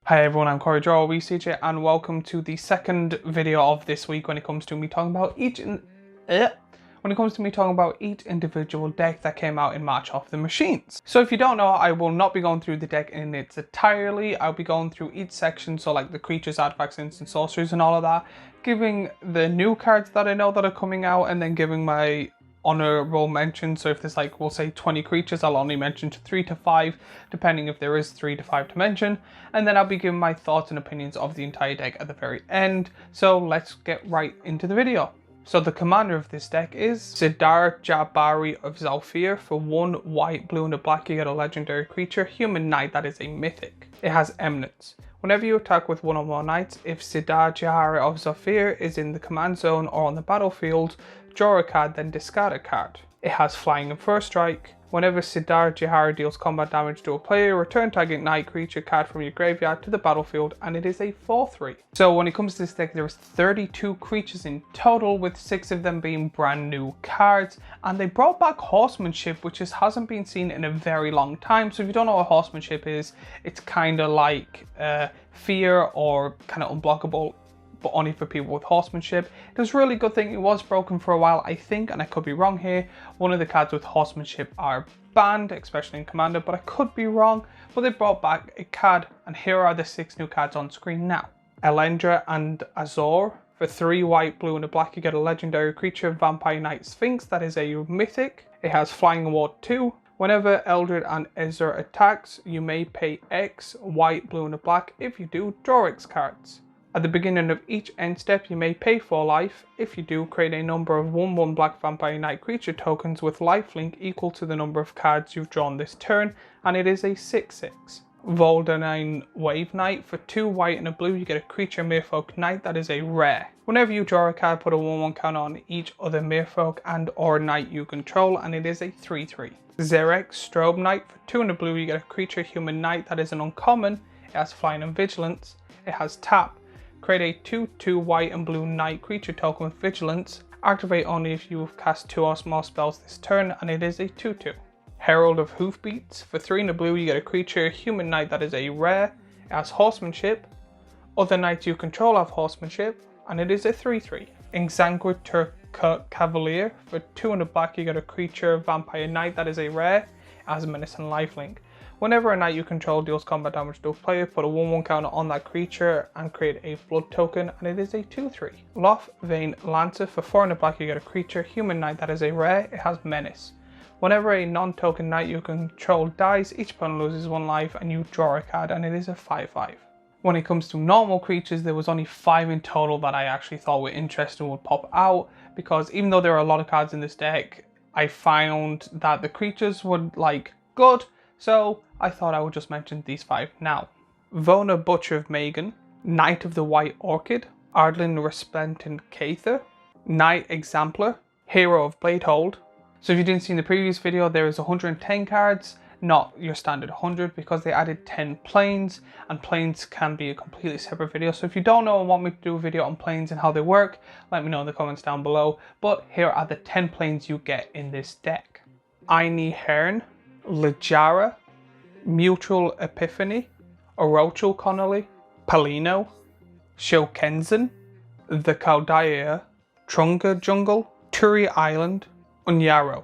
Hi everyone, I'm Corey CJ, and welcome to the second video of this week when it comes to me talking about each individual deck that came out in March of the Machines. So if you don't know, I will not be going through the deck in its entirety. I'll be going through each section, so like the creatures, artifacts, instant sorceries and all of that, giving the new cards that I know that are coming out, and then giving my honorable mention. So if there's like, we'll say 20 creatures, I'll only mention 3 to 5, depending if there is 3 to 5 to mention, and then I'll be giving my thoughts and opinions of the entire deck at the very end. So let's get right into the video. So the commander of this deck is Sidar Jabari of Zalfir. For 1 white, blue and a black, you get a legendary creature, human knight that is a mythic. It has eminence. Whenever you attack with 1 or more knights, if Sidar Jabari of Zalfir is in the command zone or on the battlefield, draw a card, then discard a card. It has flying and first strike. Whenever Sidar Jahari deals combat damage to a player, return target knight creature card from your graveyard to the battlefield, and it is a 4/3. So when it comes to this deck, there is 32 creatures in total, with 6 of them being brand new cards, and they brought back horsemanship, which hasn't been seen in a very long time. So if you don't know what horsemanship is, it's kind of like fear or kind of unblockable, but only for people with horsemanship. It was a really good thing. It was broken for a while, I think, and I could be wrong here. One of the cards with horsemanship are banned, especially in Commander, but I could be wrong. But they brought back a card, and here are the 6 new cards on screen now. Elendra and Azor. For 3 white, blue and a black, you get a legendary creature, Vampire Knight Sphinx, that is a mythic. It has Flying Award 2. Whenever Eldred and Ezra attacks, you may pay X, white, blue and a black. If you do, draw X cards. At the beginning of each end step, you may pay 4 life. If you do, create a number of 1/1 black Vampire Knight creature tokens with lifelink equal to the number of cards you've drawn this turn, and it is a 6/6. Voldemort Wave Knight. For 2 white and a blue, you get a creature Merfolk Knight that is a rare. Whenever you draw a card, put a 1/1 counter on each other Merfolk and or Knight you control, and it is a 3/3. Zerek Strobe Knight. For 2 and a blue, you get a creature Human Knight that is an uncommon. It has flying and vigilance. It has tap. Create a 2/2 white and blue knight creature token with vigilance. Activate only if you have cast 2 or more spells this turn, and it is a 2/2. Herald of Hoofbeats. For 3 and a blue, you get a creature human knight that is a rare. It has horsemanship. Other knights you control have horsemanship, and it is a 3/3. Exsanguinate Turcut Cavalier. For 2 and a black, you get a creature Vampire Knight that is a rare. It has menace and lifelink. Whenever a knight you control deals combat damage to a player, put a 1/1 counter on that creature and create a blood token, and it is a 2/3. Loth Vein Lancer. For 4 and a black, you get a creature human knight that is a rare. It has menace. Whenever a non-token knight you control dies, each opponent loses 1 life and you draw a card, and it is a 5/5. When it comes to normal creatures, there was only 5 in total that I actually thought were interesting would pop out, because even though there are a lot of cards in this deck, I found that the creatures were like good. So I thought I would just mention these 5 now. Vona Butcher of Megan, Knight of the White Orchid, Ardlin Resplendent Cather, Knight Exemplar, Hero of Bladehold. So if you didn't see in the previous video, there is 110 cards, not your standard 100, because they added 10 planes, and planes can be a completely separate video. So if you don't know and want me to do a video on planes and how they work, let me know in the comments down below. But here are the 10 planes you get in this deck. Aini Hearn, Lejara, Mutual Epiphany, Orochel Connolly, Palino, Shokenzen, the Caldaya, Trunga Jungle, Turi Island, Unyaro.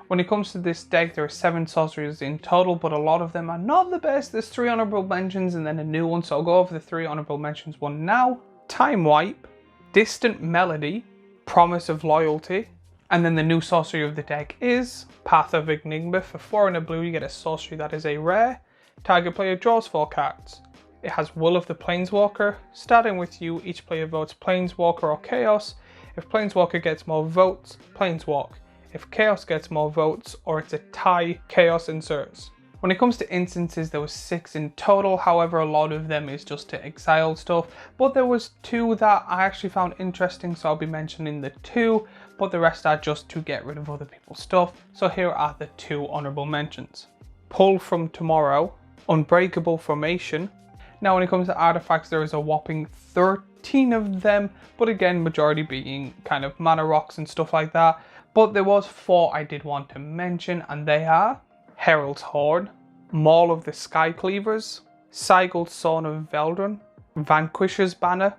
When it comes to this deck, there are 7 sorceries in total, but a lot of them are not the best. There's 3 honorable mentions and then a new one, so I'll go over the 3 honorable mentions one now. Time Wipe, Distant Melody, Promise of Loyalty, and then the new sorcery of the deck is Path of Enigma. For 4 and a blue, you get a sorcery that is a rare. Target player draws 4 cards. It has Will of the Planeswalker. Starting with you, each player votes Planeswalker or Chaos. If Planeswalker gets more votes, Planeswalk. If Chaos gets more votes, or it's a tie, Chaos inserts. When it comes to instances, there was 6 in total. However, a lot of them is just to exile stuff, but there was 2 that I actually found interesting, so I'll be mentioning the 2, but the rest are just to get rid of other people's stuff. So here are the 2 honorable mentions. Pull from Tomorrow, Unbreakable Formation. Now when it comes to artifacts, there is a whopping 13 of them, but again, majority being kind of mana rocks and stuff like that. But there was 4 I did want to mention, and they are Herald's Horde, Maul of the Sky Cleavers, Saigel's Son of Veldran, Vanquisher's Banner,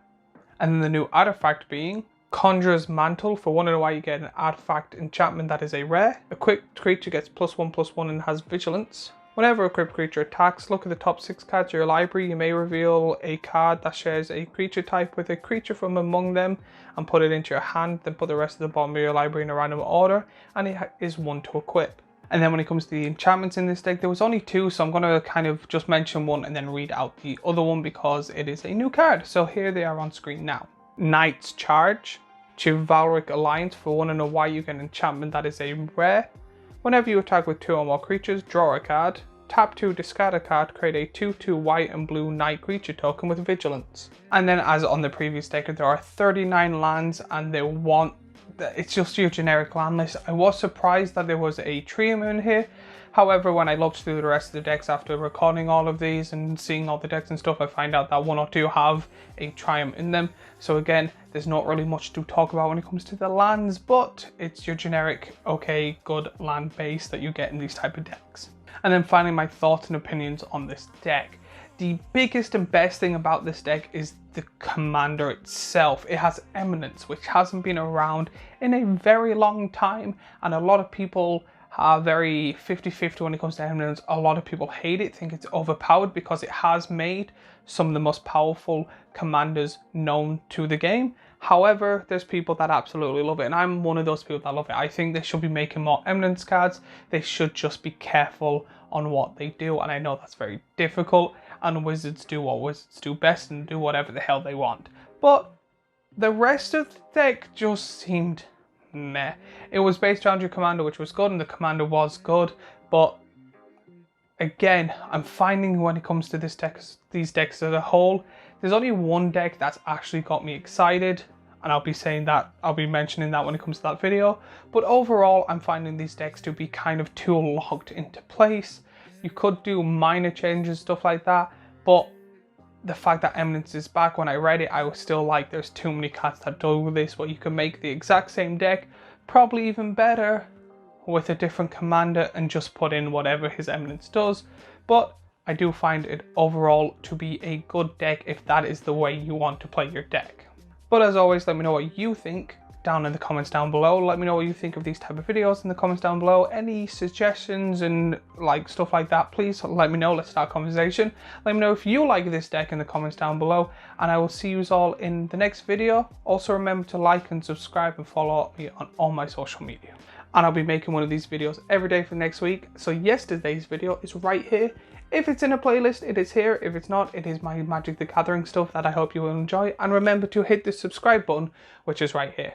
and then the new artifact being Conjurer's Mantle. For 1 in a while you get an artifact enchantment that is a rare. Equipped creature gets +1/+1 and has vigilance. Whenever a equipped creature attacks, look at the top 6 cards of your library. You may reveal a card that shares a creature type with a creature from among them and put it into your hand, then put the rest of the bottom of your library in a random order, and it is 1 to equip. And then when it comes to the enchantments in this deck, there was only 2, so I'm going to kind of just mention one and then read out the other one because it is a new card. So here they are on screen now. Knight's Charge, Chivalric Alliance. For 1 in a while you get an enchantment that is a rare. Whenever you attack with 2 or more creatures, draw a card. Tap 2, discard a card, create a 2/2 white and blue knight creature token with vigilance. And then as on the previous deck, there are 39 lands and it's just your generic land list. I was surprised that there was a trio in here. However, when I looked through the rest of the decks after recording all of these and seeing all the decks and stuff, I find out that 1 or 2 have a triumph in them. So again, there's not really much to talk about when it comes to the lands, but it's your generic, okay, good land base that you get in these type of decks. And then finally, my thoughts and opinions on this deck. The biggest and best thing about this deck is the commander itself. It has Eminence, which hasn't been around in a very long time, and a lot of people are very 50-50 when it comes to Eminence. A lot of people hate it, think it's overpowered because it has made some of the most powerful commanders known to the game. However, there's people that absolutely love it, and I'm one of those people that love it. I think they should be making more Eminence cards. They should just be careful on what they do, and I know that's very difficult, and Wizards do what Wizards do best and do whatever the hell they want. But the rest of the deck just seemed meh. It was based around your commander, which was good, and the commander was good, but again, I'm finding when it comes to these decks as a whole, there's only one deck that's actually got me excited, and I'll be mentioning that when it comes to that video. But overall, I'm finding these decks to be kind of too locked into place. You could do minor changes, stuff like that, but the fact that Eminence is back, when I read it, I was still like, there's too many cards that do this, but you can make the exact same deck, probably even better, with a different commander and just put in whatever his Eminence does. But I do find it overall to be a good deck if that is the way you want to play your deck. But as always, let me know what you think down in the comments down below. Let me know what you think of these type of videos in the comments down below. Any suggestions and like stuff like that, please let me know. Let's start a conversation. Let me know if you like this deck in the comments down below, and I will see you all in the next video. Also remember to like and subscribe and follow me on all my social media. And I'll be making one of these videos every day for next week. So yesterday's video is right here. If it's in a playlist, it is here. If it's not, it is my Magic the Gathering stuff that I hope you will enjoy. And remember to hit the subscribe button, which is right here.